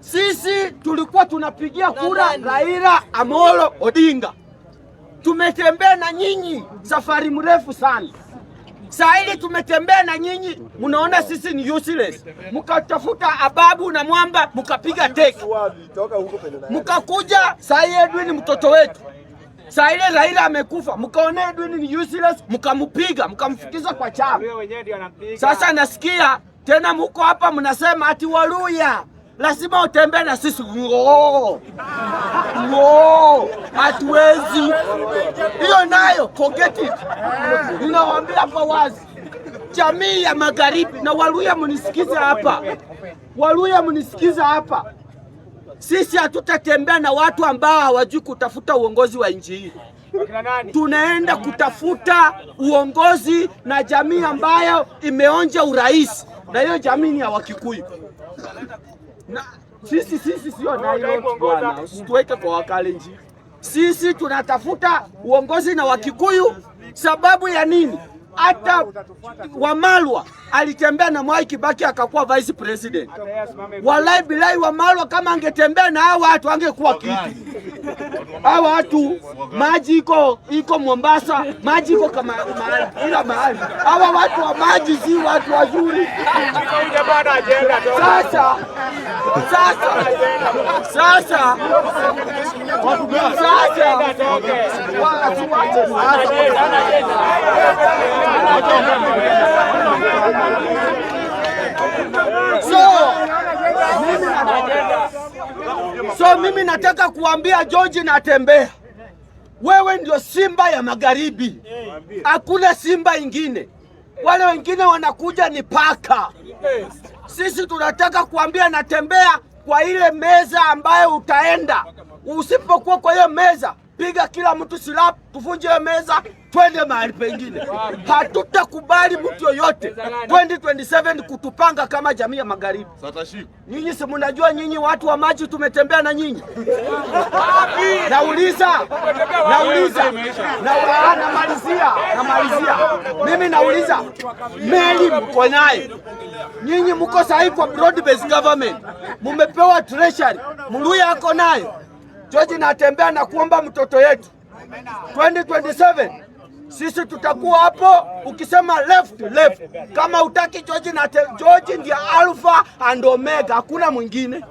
Sisi tulikuwa tunapigia kura Raila Amolo Odinga. Tumetembea na nyinyi safari mrefu sana. Saa hili tumetembea na nyinyi, munaona sisi ni useless. Mukatafuta Ababu na Mwamba, mukapiga teki. Mukakuja saa hii Edwin mtoto wetu. Saa hili Raila amekufa, mukaona Edwin ni useless, mukamupiga, mukamfukiza kwa chama. Sasa nasikia tena muko hapa mnasema ati Waluya lazima utembee na sisi. Hatuwezi. Hiyo nayo forget it. Ninawaambia hapa wazi, jamii ya magharibi na Waluya mnisikize hapa. Waluya mnisikize hapa. Sisi hatutatembea na watu ambao hawajui kutafuta uongozi wa nchi hii. Tunaenda kutafuta uongozi na jamii ambayo imeonja urais, na hiyo jamii ni ya Wakikuyu. Na sisi sio nayo bwana, usituweke kwa Wakalenjin. Sisi tunatafuta uongozi na Wakikuyu. Sababu ya nini? Hata Wamalwa alitembea na Mwai Kibaki akakuwa vice president. Wallahi bilahi, Wamalwa kama angetembea na hao watu angekuwa kitu. Hao watu maji iko Mombasa, maji iko kama ila mahali. Hawa watu wa maji si watu wazuri. Sasa So mimi nataka kuambia George Natembeya, wewe ndio simba ya magharibi, hakuna simba ingine. Wale wengine wanakuja ni paka. Sisi tunataka kuambia Natembeya, kwa ile meza ambayo utaenda, usipokuwa kwa hiyo meza, piga kila mtu silaha, tuvunje hiyo meza, twende mahali pengine. Hatutakubali mtu yoyote 2027 kutupanga kama jamii ya magharibi. Nyinyi si mnajua, nyinyi watu wa maji tumetembea na nyinyi. Namalizia. Mimi nauliza, meli mko naye? Nyinyi mko sahi kwa broad based government. Mumepewa treasury. Muluya ako nayo. George Natembeya na kuomba mtoto yetu 2027 sisi tutakuwa hapo. Ukisema left, kama utaki George ndiye alpha and omega, hakuna mwingine.